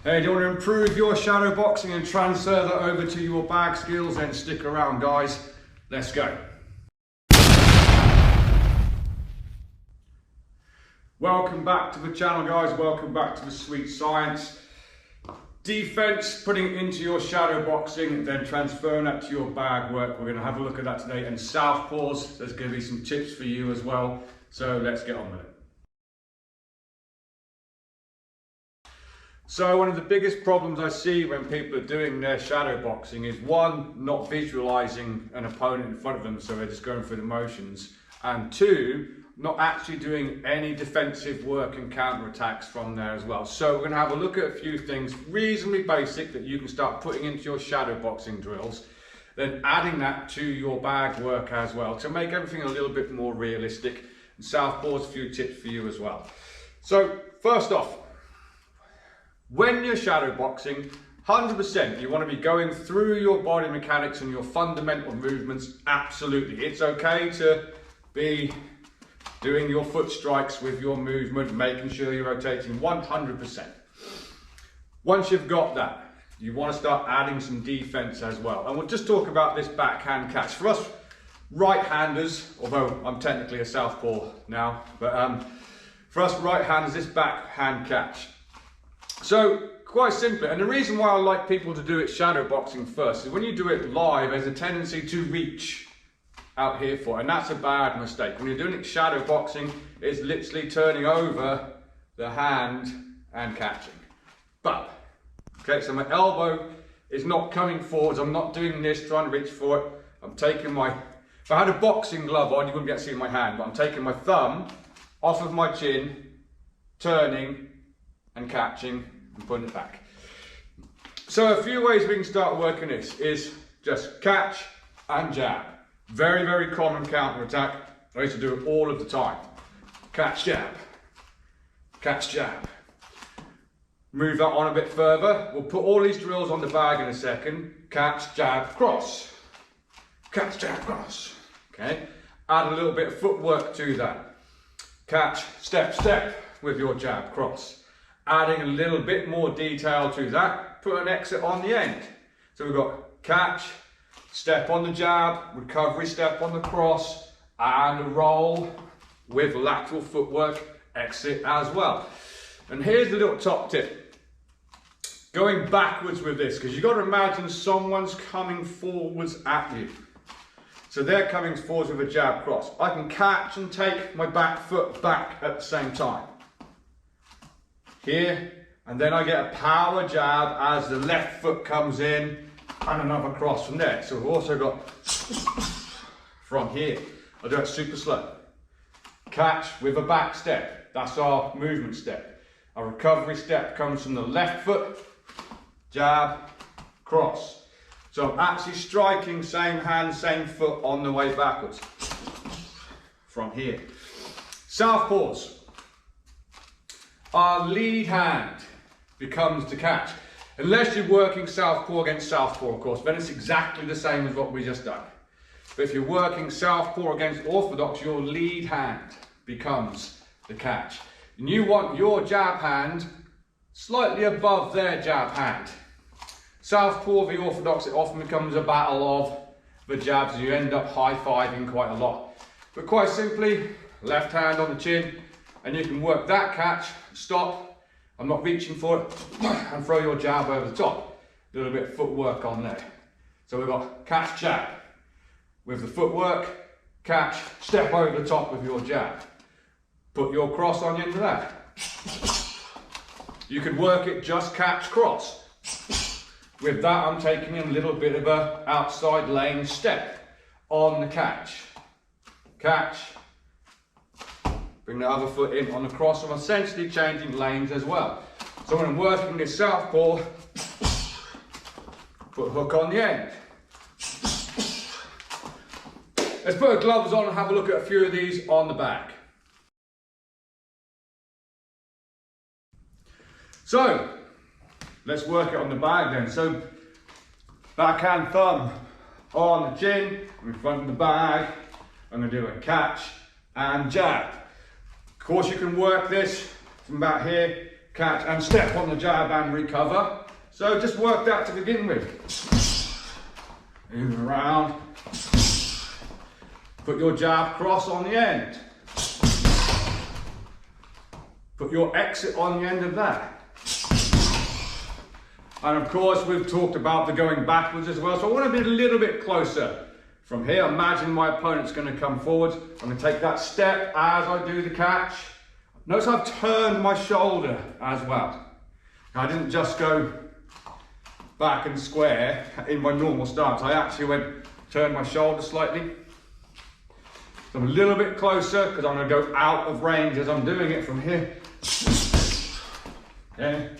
Hey, do you want to improve your shadow boxing and transfer that over to your bag skills? Then stick around, guys. Let's go. Welcome back to the channel, guys. Welcome back to the sweet science. Defense, putting it into your shadow boxing, then transferring that to your bag work. We're going to have a look at that today. And Southpaws, there's going to be some tips for you as well. So let's get on with it. So one of the biggest problems I see when people are doing their shadow boxing is one, not visualizing an opponent in front of them, so they're just going through the motions, and two, not actually doing any defensive work and counter attacks from there as well. So we're going to have a look at a few things reasonably basic that you can start putting into your shadow boxing drills, then adding that to your bag work as well to make everything a little bit more realistic. And Southpaws, a few tips for you as well. So first off, when you're shadow boxing, 100% you want to be going through your body mechanics and your fundamental movements. Absolutely. It's okay to be doing your foot strikes with your movement, making sure you're rotating 100%. Once you've got that, you want to start adding some defense as well. And we'll just talk about this backhand catch. For us right-handers, although I'm technically a southpaw now, but for us right-handers, this backhand catch. So quite simply, and the reason why I like people to do it shadow boxing first is when you do it live, there's a tendency to reach out here for it, and that's a bad mistake. When you're doing it shadow boxing, it's literally turning over the hand and catching. But, okay, so my elbow is not coming forwards, I'm not doing this, trying to reach for it. I'm taking my, if I had a boxing glove on, you wouldn't be able to see my hand, but I'm taking my thumb off of my chin, turning and catching and putting it back. So a few ways we can start working this is just catch and jab. Very, very common counter attack. I used to do it all of the time. Catch, jab. Catch, jab. Move that on a bit further. We'll put all these drills on the bag in a second. Catch, jab, cross. Catch, jab, cross. Okay. Add a little bit of footwork to that. Catch, step, step with your jab, cross. Adding a little bit more detail to that. Put an exit on the end. So we've got catch, step on the jab, recovery step on the cross, and a roll with lateral footwork, exit as well. And here's the little top tip. Going backwards with this, because you've got to imagine someone's coming forwards at you. So they're coming forwards with a jab cross. I can catch and take my back foot back at the same time. Here, and then I get a power jab as the left foot comes in, and another cross from there. So we've also got from here. I'll do it super slow. Catch with a back step. That's our movement step. Our recovery step comes from the left foot, jab, cross. So I'm actually striking same hand, same foot on the way backwards. From here. Southpaws. Our lead hand becomes the catch. Unless you're working southpaw against southpaw, of course, then it's exactly the same as what we just done. But if you're working southpaw against orthodox, your lead hand becomes the catch. And you want your jab hand slightly above their jab hand. Southpaw v orthodox, it often becomes a battle of the jabs, and you end up high-fiving quite a lot. But quite simply, left hand on the chin, and you can work that catch, stop, I'm not reaching for it, and throw your jab over the top. A little bit of footwork on there. So we've got catch, jab. With the footwork, catch, step over the top with your jab. Put your cross on the end of that. You could work it just catch, cross. With that, I'm taking a little bit of a outside lane step on the catch. Catch. Bring the other foot in on the cross. I'm essentially changing lanes as well. So when I'm working this southpaw, put a hook on the end. Let's put our gloves on and have a look at a few of these on the back. So, let's work it on the bag then. So, backhand thumb on the chin, in front of the bag. I'm going to do a catch and jab. Of course, you can work this from about here catch and step on the jab and recover. So just work that to begin with. Move around. Put your jab cross on the end. Put your exit on the end of that. And of course, we've talked about the going backwards as well. So I want to be a little bit closer. From here, imagine my opponent's going to come forward. I'm going to take that step as I do the catch. Notice I've turned my shoulder as well. I didn't just go back and square in my normal stance. I actually turned my shoulder slightly. So I'm a little bit closer because I'm going to go out of range as I'm doing it from here. Okay.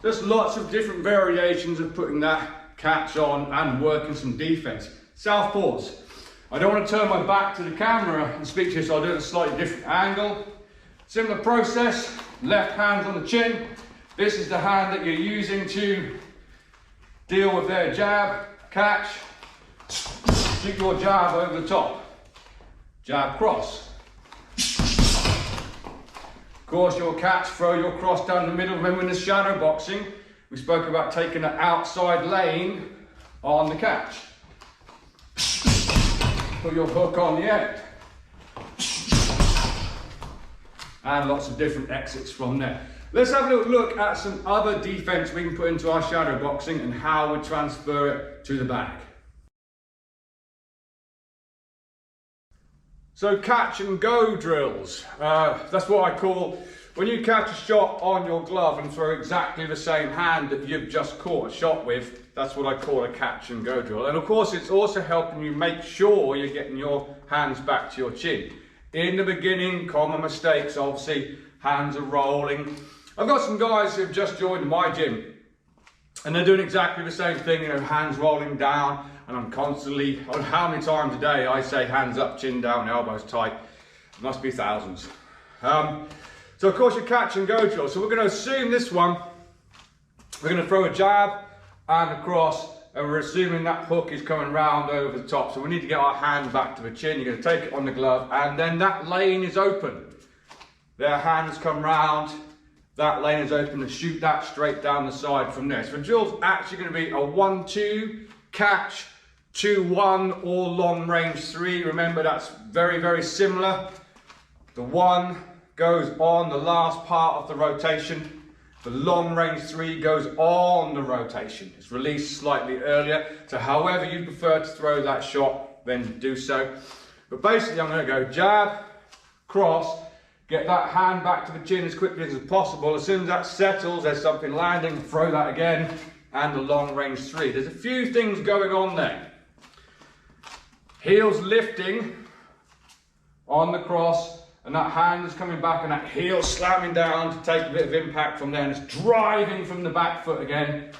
There's lots of different variations of putting that catch on and working some defense. Southpaws. I don't want to turn my back to the camera and speak to you, so I'll do it at a slightly different angle. Similar process, left hand on the chin. This is the hand that you're using to deal with their jab, catch. Stick your jab over the top. Jab, cross. Of course, your catch, throw your cross down the middle. Remember in the shadow boxing, we spoke about taking an outside lane on the catch. Put your hook on the end. And lots of different exits from there. Let's have a little look at some other defense we can put into our shadow boxing and how we transfer it to the bag. So catch and go drills, that's what I call, when you catch a shot on your glove and throw exactly the same hand that you've just caught a shot with, that's what I call a catch and go drill. And of course it's also helping you make sure you're getting your hands back to your chin. In the beginning, common mistakes, obviously, hands are rolling. I've got some guys who've just joined my gym and they're doing exactly the same thing, you know, hands rolling down. And I'm constantly, how many times a day I say hands up, chin down, elbows tight. It must be thousands. So of course your catch and go drill. So we're going to assume this one, we're going to throw a jab and a cross, and we're assuming that hook is coming round over the top. So we need to get our hand back to the chin. You're going to take it on the glove, and then that lane is open. Their hands come round, that lane is open, and shoot that straight down the side from there. So the drill's actually going to be a 1-2, catch, 2-1 or long range 3. Remember, that's very, very similar. The 1 goes on the last part of the rotation. The long range 3 goes on the rotation. It's released slightly earlier. So however you prefer to throw that shot, then do so. But basically I'm going to go jab, cross, get that hand back to the chin as quickly as possible. As soon as that settles, there's something landing, throw that again, and the long range 3. There's a few things going on there. Heels lifting on the cross, and that hand is coming back, and that heel slamming down to take a bit of impact from there, and it's driving from the back foot again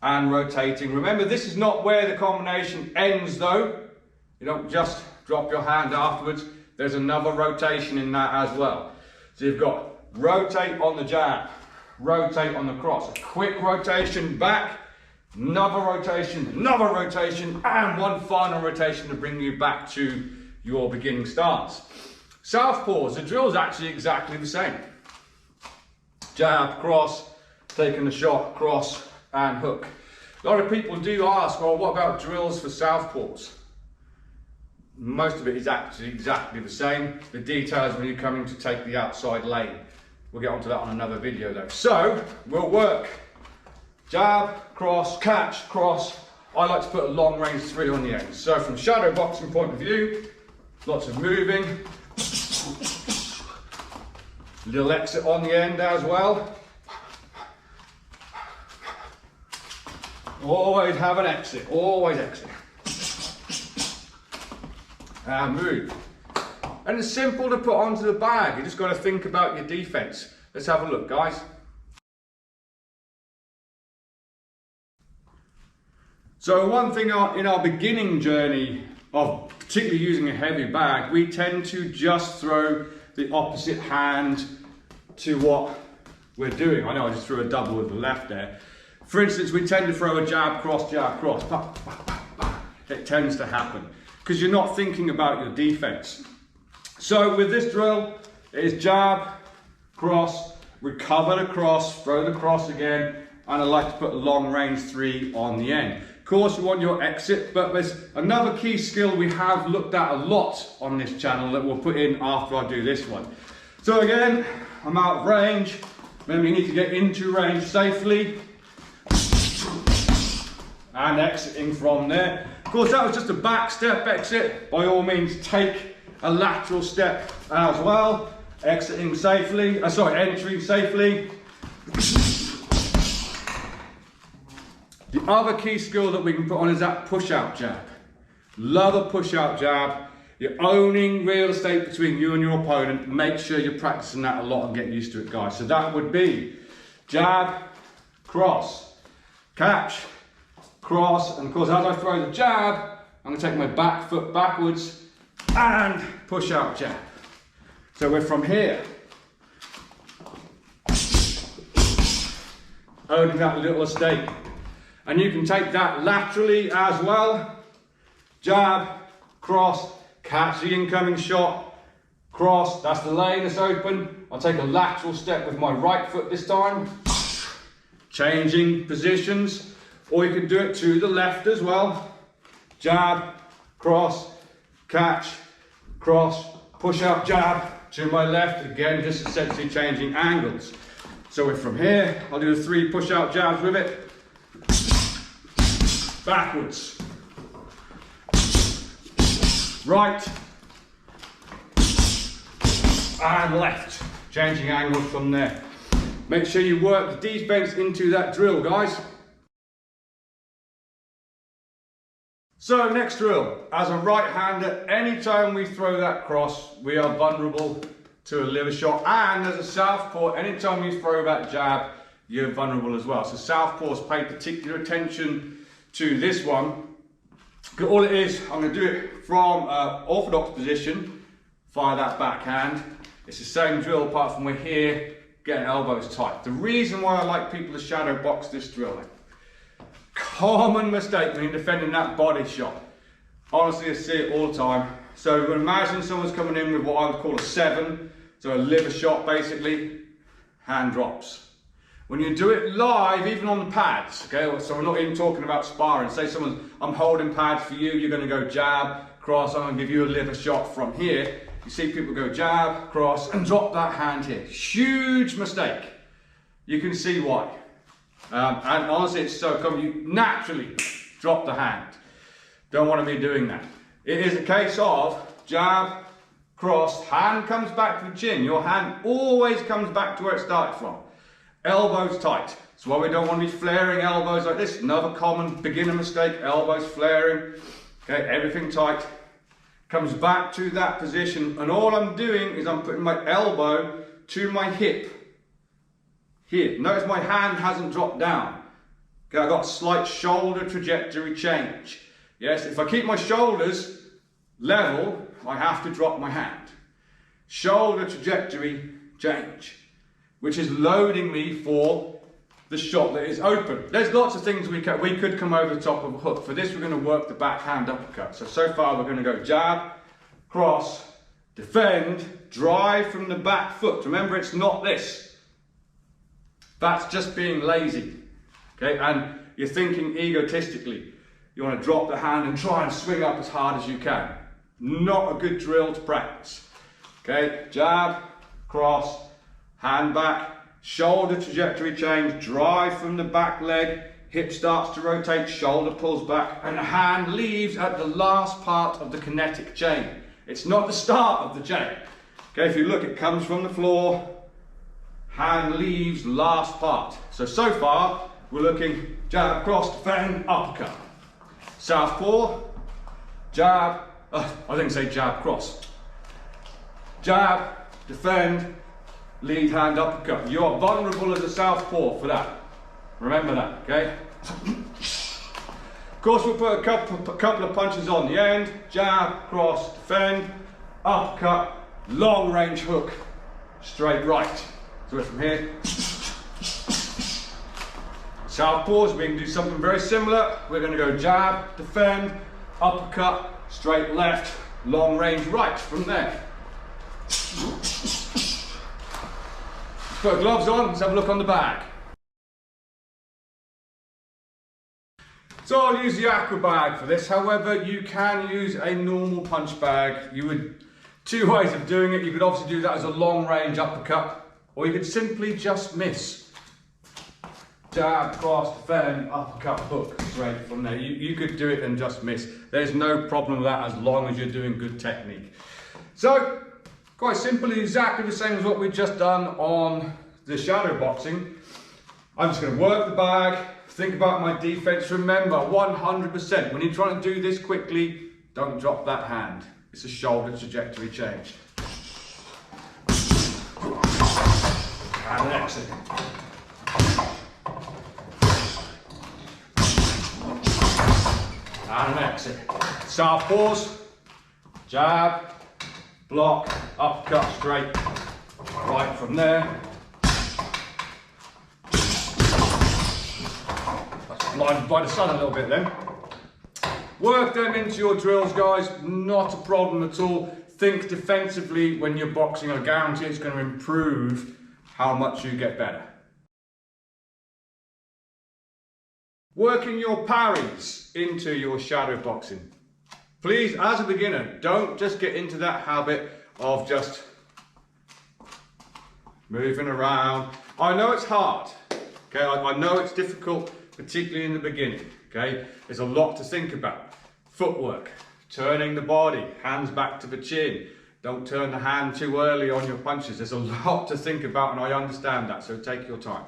and rotating. Remember, this is not where the combination ends though. You don't just drop your hand afterwards. There's another rotation in that as well. So you've got rotate on the jab, rotate on the cross, a quick rotation back, another rotation, and one final rotation to bring you back to your beginning stance. Southpaws, the drill is actually exactly the same. Jab, cross, taking the shot, cross, and hook. A lot of people do ask, well, what about drills for southpaws? Most of it is actually exactly the same. The details when you're coming to take the outside lane. We'll get onto that on another video though. So, we'll work jab, cross, catch, cross. I like to put a long range 3 on the end. So from shadow boxing point of view, lots of moving. Little exit on the end as well. Always have an exit, always exit. And move. And it's simple to put onto the bag. You just got to think about your defense. Let's have a look, guys. So one thing in our beginning journey of particularly using a heavy bag, we tend to just throw the opposite hand to what we're doing. I know I just threw a double with the left there. For instance, we tend to throw a jab, cross, jab, cross. Bah, bah, bah, bah. It tends to happen because you're not thinking about your defense. So with this drill, it is jab, cross, recover the cross, throw the cross again, and I like to put a long range 3 on the end. Of course, you want your exit, but there's another key skill we have looked at a lot on this channel that we'll put in after I do this one. So again, I'm out of range. Remember, you need to get into range safely and exiting from there. Of course, that was just a back step exit. By all means, take a lateral step as well. Exiting safely, entering safely. The other key skill that we can put on is that push-out jab. Love a push-out jab. You're owning real estate between you and your opponent. Make sure you're practicing that a lot and getting used to it, guys. So that would be jab, cross, catch, cross, and of course as I throw the jab, I'm going to take my back foot backwards and push-out jab. So we're from here, owning that little estate. And you can take that laterally as well. Jab, cross, catch the incoming shot, cross, that's the lane that's open. I'll take a lateral step with my right foot this time. Changing positions, or you can do it to the left as well. Jab, cross, catch, cross, push out jab to my left. Again, just essentially changing angles. So we're from here, I'll do the 3 push out jabs with it. Backwards, right, and left, changing angles from there. Make sure you work the defense into that drill, guys. So next drill, as a right-hander, anytime we throw that cross, we are vulnerable to a liver shot, and as a southpaw, anytime you throw that jab, you're vulnerable as well. So southpaws pay particular attention to this one. All it is, I'm going to do it from orthodox position, fire that backhand. It's the same drill apart from we're here, getting elbows tight. The reason why I like people to shadow box this drill, common mistake when you're defending that body shot. Honestly, I see it all the time. So we're going to imagine someone's coming in with what I would call a 7, so a liver shot basically, hand drops. When you do it live, even on the pads, okay, so we're not even talking about sparring. Say I'm holding pads for you, you're going to go jab, cross, I'm going to give you a liver shot from here. You see people go jab, cross, and drop that hand here. Huge mistake. You can see why. And honestly, it's so common, you naturally drop the hand. Don't want to be doing that. It is a case of jab, cross, hand comes back to the chin. Your hand always comes back to where it started from. Elbows tight. That's why we don't want to be flaring elbows like this. Another common beginner mistake, elbows flaring. Okay, everything tight. Comes back to that position, and all I'm doing is I'm putting my elbow to my hip. Here, notice my hand hasn't dropped down. Okay, I've got a slight shoulder trajectory change. Yes, if I keep my shoulders level, I have to drop my hand. Shoulder trajectory change, which is loading me for the shot that is open. There's lots of things we could come over the top of a hook. For this, we're going to work the backhand uppercut. So far, we're going to go jab, cross, defend, drive from the back foot. Remember, it's not this. That's just being lazy. Okay, and you're thinking egotistically. You want to drop the hand and try and swing up as hard as you can. Not a good drill to practice. Okay, jab, cross, hand back, shoulder trajectory change, drive from the back leg, hip starts to rotate, shoulder pulls back, and the hand leaves at the last part of the kinetic chain. It's not the start of the chain. Okay, if you look, it comes from the floor, hand leaves last part. So far, we're looking jab, cross, defend, uppercut. Southpaw, jab, I didn't say jab, cross. Jab, defend, lead hand uppercut. You are vulnerable as a southpaw for that. Remember that, okay? Of course, we'll put a couple of punches on the end. Jab, cross, defend, uppercut, long range hook, straight right. So we're from here. Southpaws, we can do something very similar. We're going to go jab, defend, uppercut, straight left, long range right from there. Put gloves on, let's have a look on the bag. So I'll use the aqua bag for this, however you can use a normal punch bag. Two ways of doing it. You could obviously do that as a long range uppercut, or you could simply just miss. Jab, cross, defend, uppercut, hook, straight from there. You could do it and just miss. There's no problem with that as long as you're doing good technique. So, quite simply, exactly the same as what we've just done on the shadow boxing. I'm just going to work the bag, think about my defense. Remember, 100%, when you're trying to do this quickly, don't drop that hand. It's a shoulder trajectory change. And exit. And exit. Southpaws, jab, block, uppercut, straight, right from there. That's blinded by the sun a little bit then. Work them into your drills, guys, not a problem at all. Think defensively when you're boxing. I guarantee it's going to improve how much you get better. Working your parries into your shadow boxing. Please, as a beginner, don't just get into that habit of just moving around. I know it's hard, okay? I know it's difficult, particularly in the beginning, okay? There's a lot to think about. Footwork, turning the body, hands back to the chin. Don't turn the hand too early on your punches. There's a lot to think about, and I understand that, so take your time.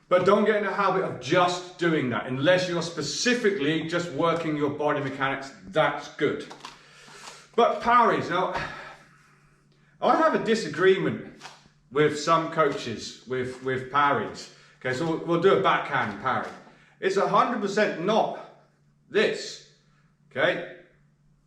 But don't get in the habit of just doing that. Unless you're specifically just working your body mechanics, that's good. But parries, now, I have a disagreement with some coaches with parries. Okay, so we'll do a backhand parry. It's 100% not this, okay?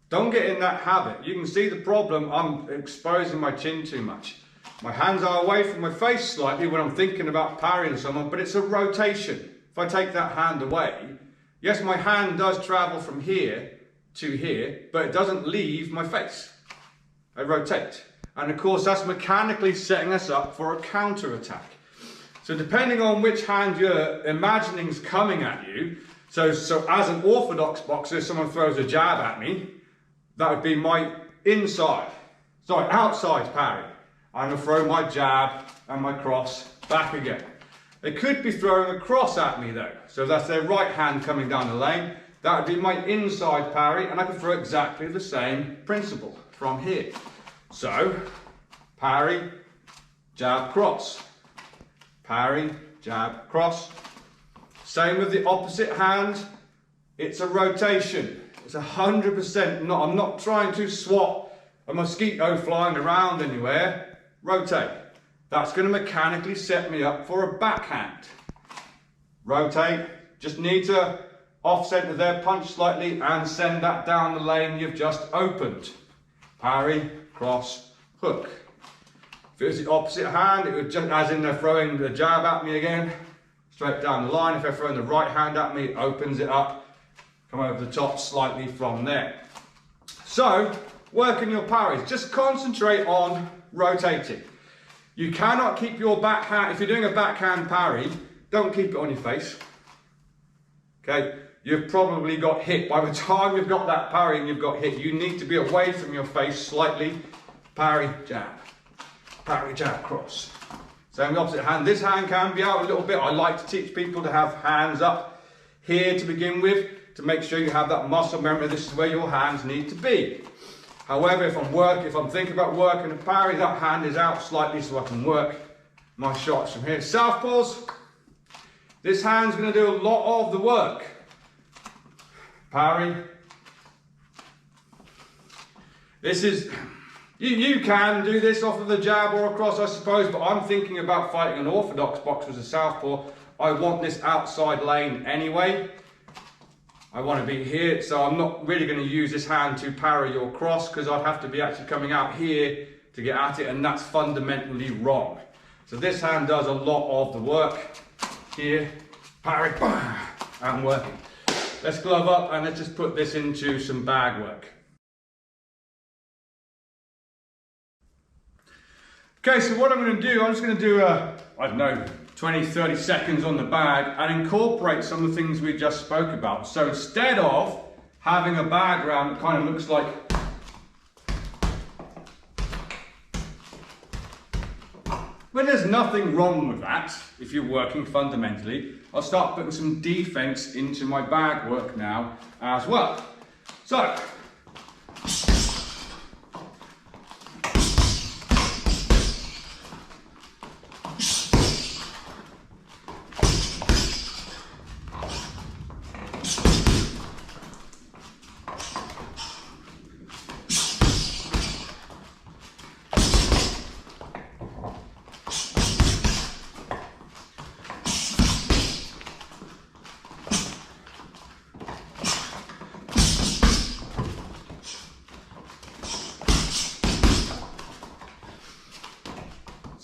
Don't get in that habit. You can see the problem. I'm exposing my chin too much. My hands are away from my face slightly when I'm thinking about parrying someone, but it's a rotation. If I take that hand away, yes, my hand does travel from here to here, but it doesn't leave my face. I rotate. And of course, that's mechanically setting us up for a counter attack. So depending on which hand you're imagining is coming at you, so as an orthodox boxer, if someone throws a jab at me, that would be my outside parry. I'm going to throw my jab and my cross back again. They could be throwing a cross at me though. So that's their right hand coming down the lane. That would be my inside parry, and I can throw exactly the same principle from here. So, parry, jab, cross. Parry, jab, cross. Same with the opposite hand. It's a rotation. It's 100% not. I'm not trying to swat a mosquito flying around anywhere. Rotate. That's going to mechanically set me up for a backhand. Rotate. Just need to off-center their punch slightly and send that down the lane you've just opened. Parry, cross, hook. If it was the opposite hand, it would just, as in they're throwing the jab at me again, straight down the line. If they're throwing the right hand at me, it opens it up, come over the top slightly from there. So, working your parries, just concentrate on rotating. You cannot keep your backhand, if you're doing a backhand parry, don't keep it on your face. Okay, you've probably got hit. By the time you've got that parry and you've got hit, you need to be away from your face slightly. Parry, jab, cross. Same the opposite hand. This hand can be out a little bit. I like to teach people to have hands up here to begin with, to make sure you have that muscle memory. This is where your hands need to be. However, if I'm thinking about working a parry, that hand is out slightly so I can work my shots from here. Southpaws, this hand's going to do a lot of the work. Parry. This is, you can do this off of the jab or a cross, I suppose, but I'm thinking about fighting an orthodox boxer as a southpaw. I want this outside lane anyway. I want to be here, so I'm not really going to use this hand to parry your cross, because I'd have to be actually coming out here to get at it, and that's fundamentally wrong. So this hand does a lot of the work. Here, parry, and working. Let's glove up and let's just put this into some bag work. Okay, so what I'm going to do, I'm just going to do I don't know, 20, 30 seconds on the bag and incorporate some of the things we just spoke about. So instead of having a bag round that kind of looks like but there's nothing wrong with that if you're working fundamentally. I'll start putting some defense into my bag work now as well. So,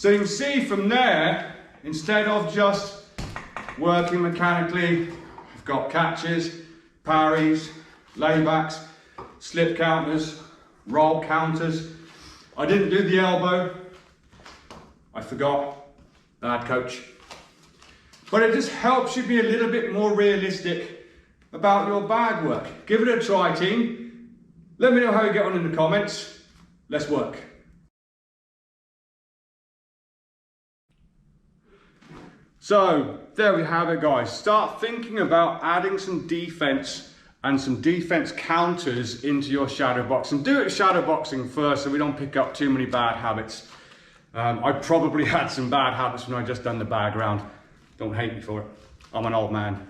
so you can see from there, instead of just working mechanically, I've got catches, parries, laybacks, slip counters, roll counters. I didn't do the elbow. I forgot. Bad coach. But it just helps you be a little bit more realistic about your bag work. Give it a try, team. Let me know how you get on in the comments. Let's work. So there we have it, guys. Start thinking about adding some defense and some defense counters into your shadow boxing. Do it shadow boxing first so we don't pick up too many bad habits. I probably had some bad habits when I just done the bag round. Don't hate me for it. I'm an old man.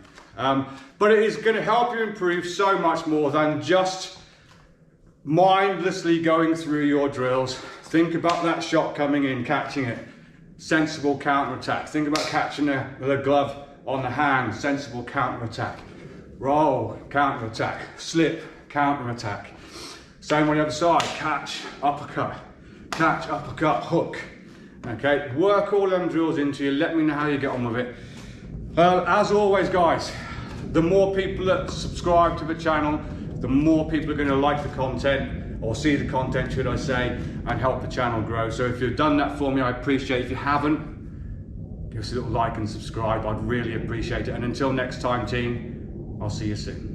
But it is going to help you improve so much more than just mindlessly going through your drills. Think about that shot coming in, catching it. Sensible counter attack. Think about catching the glove on the hand. Sensible counter attack. Roll, counter attack. Slip, counter attack. Same on the other side. Catch, uppercut. Catch, uppercut, hook. Okay, work all them drills into you. Let me know how you get on with it. As always, guys, the more people that subscribe to the channel, the more people are going to like the content, or see the content, should I say, and help the channel grow. So if you've done that for me, I appreciate it. If you haven't, give us a little like and subscribe. I'd really appreciate it. And until next time, team, I'll see you soon.